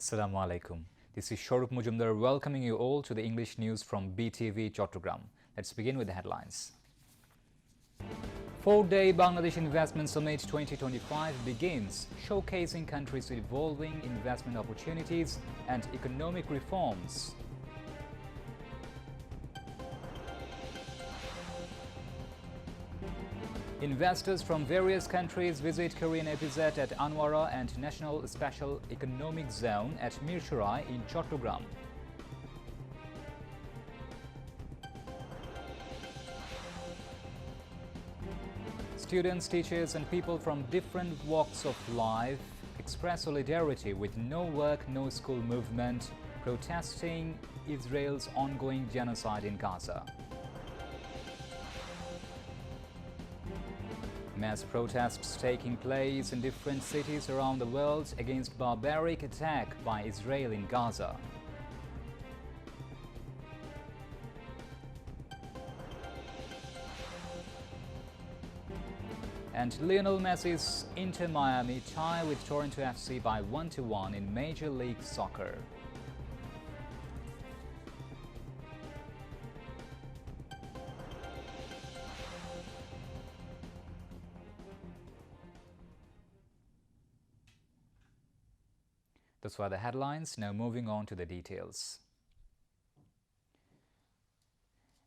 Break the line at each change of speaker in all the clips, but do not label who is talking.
Assalamu alaikum. This is Shorup Mujumdar welcoming you all to the English news from BTV Chattogram. Let's begin with the headlines. Four-day Bangladesh Investment Summit 2025 begins, showcasing countries' evolving investment opportunities and economic reforms. Investors from various countries visit Korean epizet at Anwara and National Special Economic Zone at Mirchurai in Chattogram. Students, teachers and people from different walks of life express solidarity with No Work, No School movement, protesting Israel's ongoing genocide in Gaza. Mass protests taking place in different cities around the world against barbaric attack by Israel in Gaza. And Lionel Messi's Inter Miami tie with Toronto FC by 1-1 in Major League Soccer. Those were the headlines. Now moving on to the details.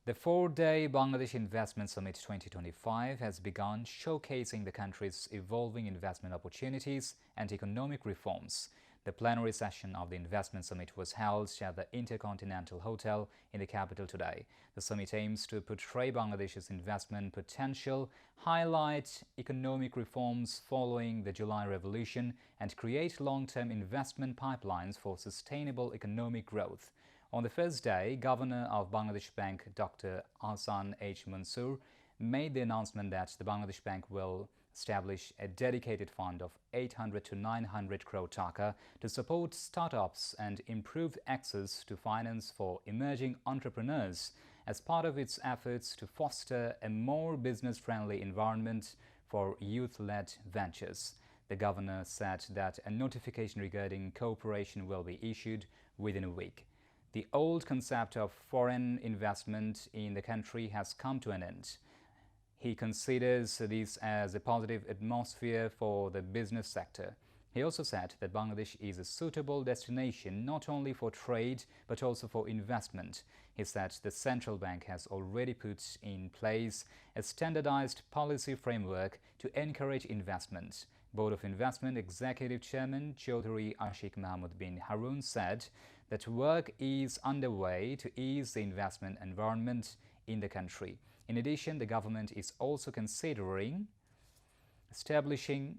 The four-day Bangladesh Investment Summit 2025 has begun, showcasing the country's evolving investment opportunities and economic reforms. The plenary session of the Investment Summit was held at the Intercontinental Hotel in the capital today. The summit aims to portray Bangladesh's investment potential, highlight economic reforms following the July Revolution, and create long-term investment pipelines for sustainable economic growth. On the first day, Governor of Bangladesh Bank Dr. Ahsan H. Mansoor made the announcement that the Bangladesh Bank will establish a dedicated fund of 800 to 900 crore taka to support startups and improve access to finance for emerging entrepreneurs as part of its efforts to foster a more business-friendly environment for youth-led ventures. The governor said that a notification regarding cooperation will be issued within a week. The old concept of foreign investment in the country has come to an end. He considers this as a positive atmosphere for the business sector. He also said that Bangladesh is a suitable destination not only for trade but also for investment. He said the central bank has already put in place a standardized policy framework to encourage investment. Board of Investment Executive Chairman Chaudhry Ashik Mahmood bin Harun said that work is underway to ease the investment environment in the country. In addition, the government is also considering establishing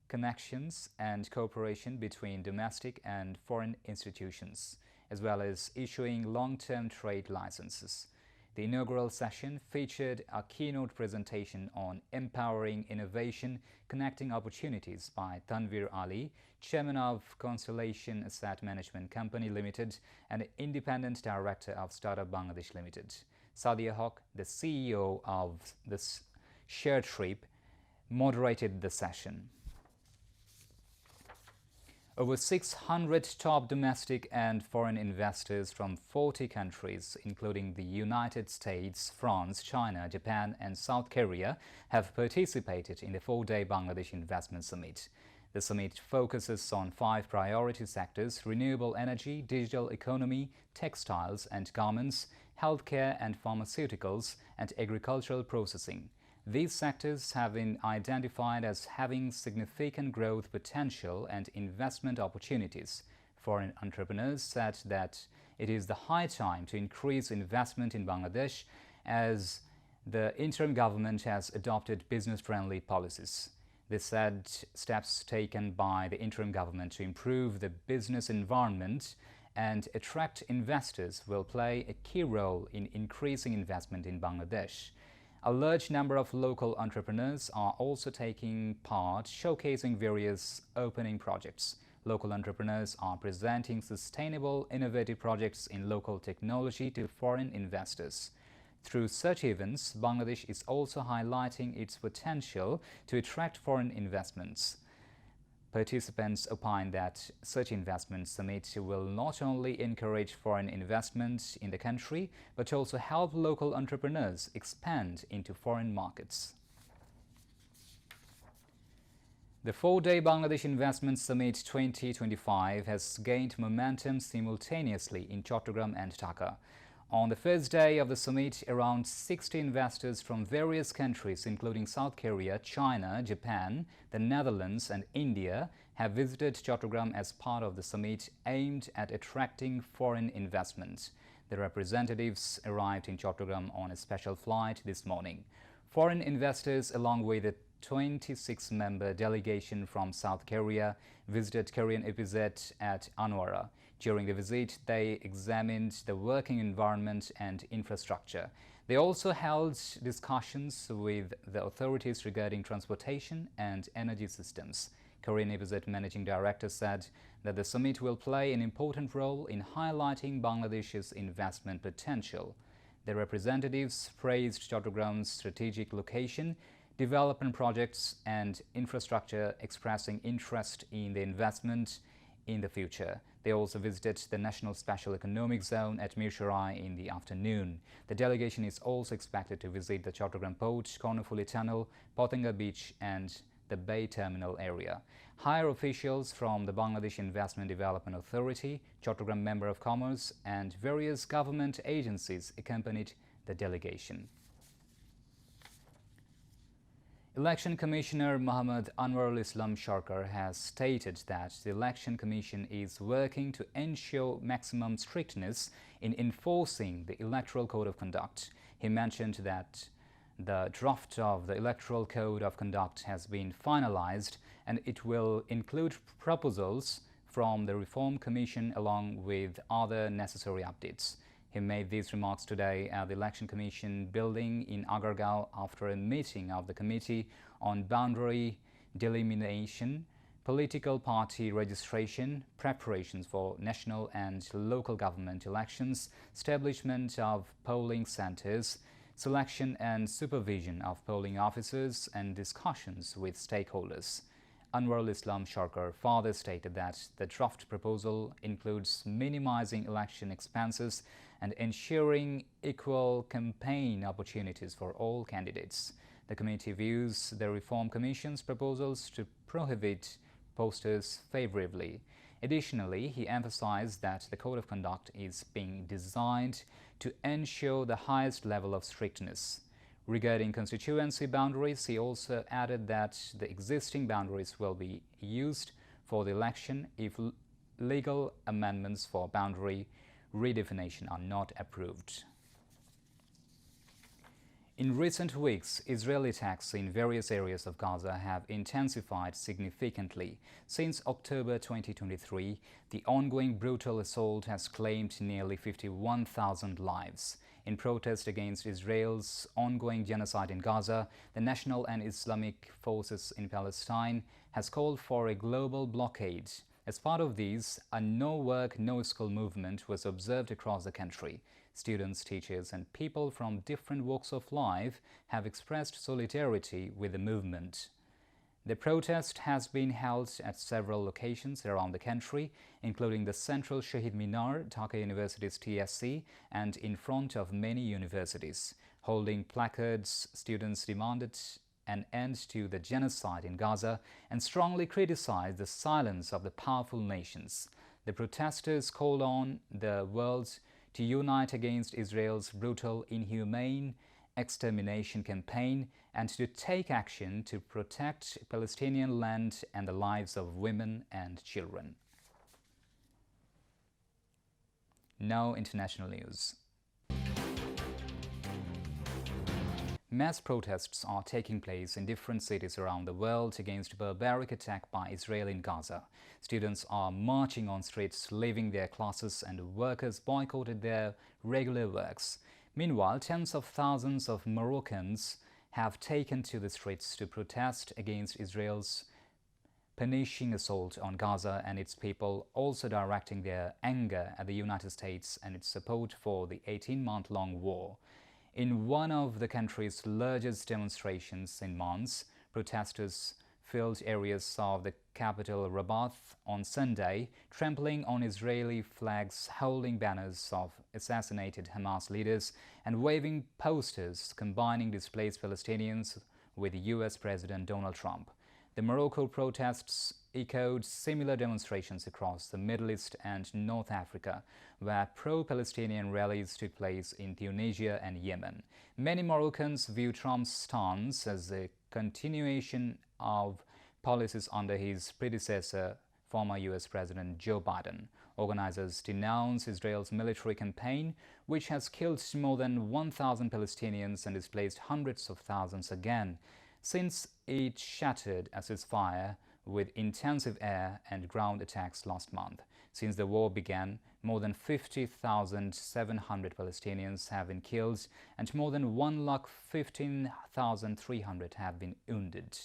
connections and cooperation between domestic and foreign institutions, as well as issuing long-term trade licenses. The inaugural session featured a keynote presentation on empowering innovation, connecting opportunities by Tanvir Ali, chairman of Constellation Asset Management Company Limited and independent director of Startup Bangladesh Limited. Sadia Haq, the CEO of this Share Trip, moderated the session. Over 600 top domestic and foreign investors from 40 countries, including the United States, France, China, Japan and South Korea, have participated in the four-day Bangladesh Investment Summit. The summit focuses on 5 priority sectors: renewable energy, digital economy, textiles and garments, healthcare and pharmaceuticals, and agricultural processing. These sectors have been identified as having significant growth potential and investment opportunities. Foreign entrepreneurs said that it is the high time to increase investment in Bangladesh as the interim government has adopted business-friendly policies. They said steps taken by the interim government to improve the business environment and attract investors will play a key role in increasing investment in Bangladesh. A large number of local entrepreneurs are also taking part, showcasing various opening projects. Local entrepreneurs are presenting sustainable, innovative projects in local technology to foreign investors. Through such events, Bangladesh is also highlighting its potential to attract foreign investments. Participants opined that such investment summit will not only encourage foreign investment in the country, but also help local entrepreneurs expand into foreign markets. The four-day Bangladesh Investment Summit 2025 has gained momentum simultaneously in Chattogram and Dhaka. On the first day of the summit, around 60 investors from various countries, including South Korea, China, Japan, the Netherlands, and India, have visited Chattogram as part of the summit aimed at attracting foreign investment. The representatives arrived in Chattogram on a special flight this morning. Foreign investors, along with a 26-member delegation from South Korea, visited Korean EPZ at Anwara. During the visit, they examined the working environment and infrastructure. They also held discussions with the authorities regarding transportation and energy systems. Korean EPZ Managing Director said that the summit will play an important role in highlighting Bangladesh's investment potential. The representatives praised Chattogram's strategic location, development projects and infrastructure, expressing interest in the investment in the future. They also visited the National Special Economic Zone at Mirsharai in the afternoon. The delegation is also expected to visit the Chattogram Port, Kornofuli Tunnel, Potanga Beach and the Bay Terminal area. Higher officials from the Bangladesh Investment Development Authority, Chattogram Member of Commerce and various government agencies accompanied the delegation. Election Commissioner Muhammad Anwarul Islam Sharkar has stated that the Election Commission is working to ensure maximum strictness in enforcing the Electoral Code of Conduct. He mentioned that the draft of the Electoral Code of Conduct has been finalized and it will include proposals from the Reform Commission along with other necessary updates. He made these remarks today at the Election Commission building in Agargaon after a meeting of the Committee on Boundary Delimitation, Political Party Registration, Preparations for National and Local Government Elections, Establishment of Polling Centers, Selection and Supervision of Polling Officers, and discussions with stakeholders. Anwarul Islam Sharkar further stated that the draft proposal includes minimizing election expenses and ensuring equal campaign opportunities for all candidates. The committee views the Reform Commission's proposals to prohibit posters favorably. Additionally, he emphasized that the Code of Conduct is being designed to ensure the highest level of strictness. Regarding constituency boundaries, he also added that the existing boundaries will be used for the election if legal amendments for boundary redefinition are not approved. In recent weeks, Israeli attacks in various areas of Gaza have intensified significantly. Since October 2023, the ongoing brutal assault has claimed nearly 51,000 lives. In protest against Israel's ongoing genocide in Gaza, the National and Islamic Forces in Palestine has called for a global blockade. As part of these, a no-work, no-school movement was observed across the country. Students, teachers, and people from different walks of life have expressed solidarity with the movement. The protest has been held at several locations around the country, including the Central Shahid Minar, Dhaka University's TSC, and in front of many universities. Holding placards, students demanded an end to the genocide in Gaza and strongly criticized the silence of the powerful nations. The protesters called on the world to unite against Israel's brutal, inhumane extermination campaign and to take action to protect Palestinian land and the lives of women and children. Now, international news. Mass protests are taking place in different cities around the world against barbaric attack by Israel in Gaza. Students are marching on streets, leaving their classes, and workers boycotted their regular works. Meanwhile, tens of thousands of Moroccans have taken to the streets to protest against Israel's punishing assault on Gaza and its people, also directing their anger at the United States and its support for the 18-month-long war. In one of the country's largest demonstrations in months, protesters filled areas of the capital Rabat on Sunday, trampling on Israeli flags, holding banners of assassinated Hamas leaders and waving posters combining displaced Palestinians with US President Donald Trump. The Morocco protests echoed similar demonstrations across the Middle East and North Africa, where pro-Palestinian rallies took place in Tunisia and Yemen. Many Moroccans view Trump's stance as a continuation of policies under his predecessor, former US President Joe Biden. Organizers denounce Israel's military campaign, which has killed more than 1,000 Palestinians and displaced hundreds of thousands again, since it shattered a ceasefire with intensive air and ground attacks last month. Since the war began, more than 50,700 Palestinians have been killed and more than 1,15,300 have been wounded.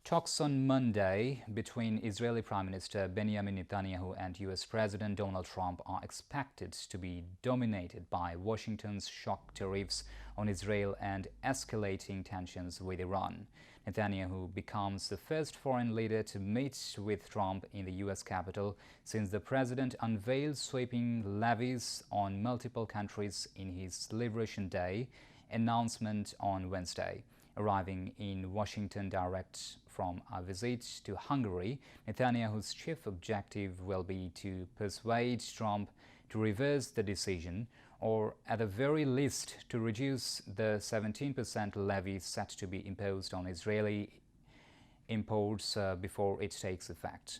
Talks on Monday between Israeli Prime Minister Benjamin Netanyahu and US President Donald Trump are expected to be dominated by Washington's shock tariffs on Israel and escalating tensions with Iran. Netanyahu becomes the first foreign leader to meet with Trump in the US Capitol since the president unveiled sweeping levies on multiple countries in his Liberation Day announcement on Wednesday. Arriving in Washington direct from a visit to Hungary, Netanyahu's chief objective will be to persuade Trump to reverse the decision, or at the very least to reduce the 17% levy set to be imposed on Israeli imports before it takes effect.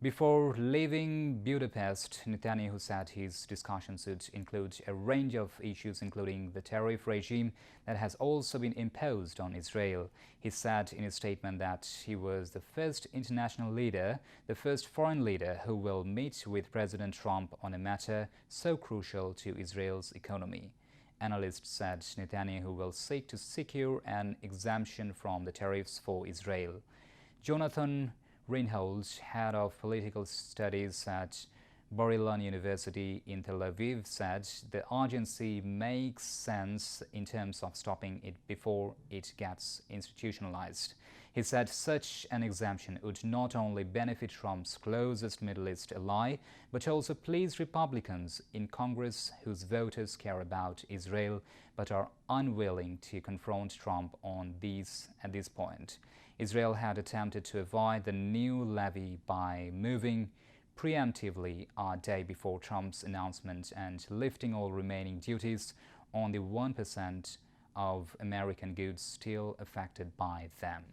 Before leaving Budapest, Netanyahu said his discussions would include a range of issues, including the tariff regime that has also been imposed on Israel. He said in a statement that he was the first international leader, the first foreign leader who will meet with President Trump on a matter so crucial to Israel's economy. Analysts said Netanyahu will seek to secure an exemption from the tariffs for Israel. Jonathan Reinhold, head of political studies at Bar-Ilan University in Tel Aviv, said the urgency makes sense in terms of stopping it before it gets institutionalized. He said such an exemption would not only benefit Trump's closest Middle East ally, but also please Republicans in Congress whose voters care about Israel but are unwilling to confront Trump on at this point. Israel had attempted to avoid the new levy by moving preemptively a day before Trump's announcement and lifting all remaining duties on the 1% of American goods still affected by them.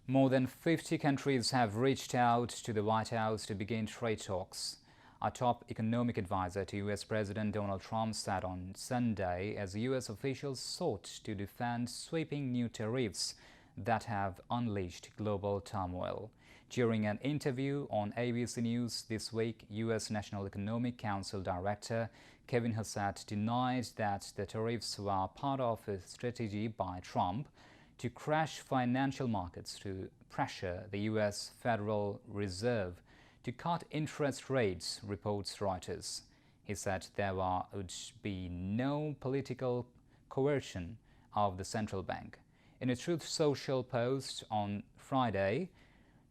More than 50 countries have reached out to the White House to begin trade talks. A top economic advisor to U.S. President Donald Trump said on Sunday as U.S. officials sought to defend sweeping new tariffs that have unleashed global turmoil. During an interview on ABC News this week, U.S. National Economic Council Director Kevin Hassett denied that the tariffs were part of a strategy by Trump to crash financial markets to pressure the U.S. Federal Reserve to cut interest rates, reports Reuters. He said there would be no political coercion of the central bank. In a Truth Social post on Friday,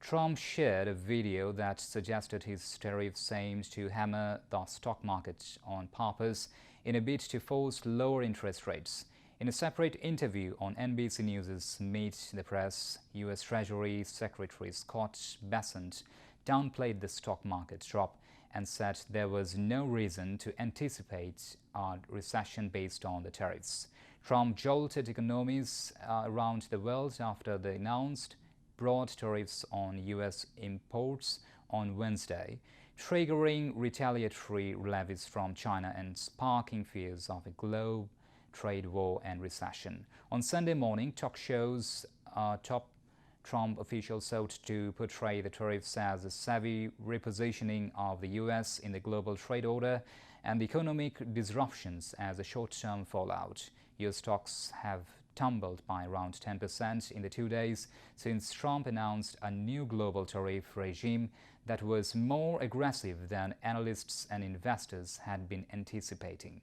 Trump shared a video that suggested his tariffs aimed to hammer the stock market on purpose in a bid to force lower interest rates. In a separate interview on NBC News' Meet the Press, U.S. Treasury Secretary Scott Bessent downplayed the stock market drop and said there was no reason to anticipate a recession based on the tariffs. Trump jolted economies around the world after they announced broad tariffs on U.S. imports on Wednesday, triggering retaliatory levies from China and sparking fears of a global trade war and recession. On Sunday morning, talk shows top Trump officials sought to portray the tariffs as a savvy repositioning of the U.S. in the global trade order and the economic disruptions as a short-term fallout. U.S. stocks have tumbled by around 10% in the 2 days since Trump announced a new global tariff regime that was more aggressive than analysts and investors had been anticipating.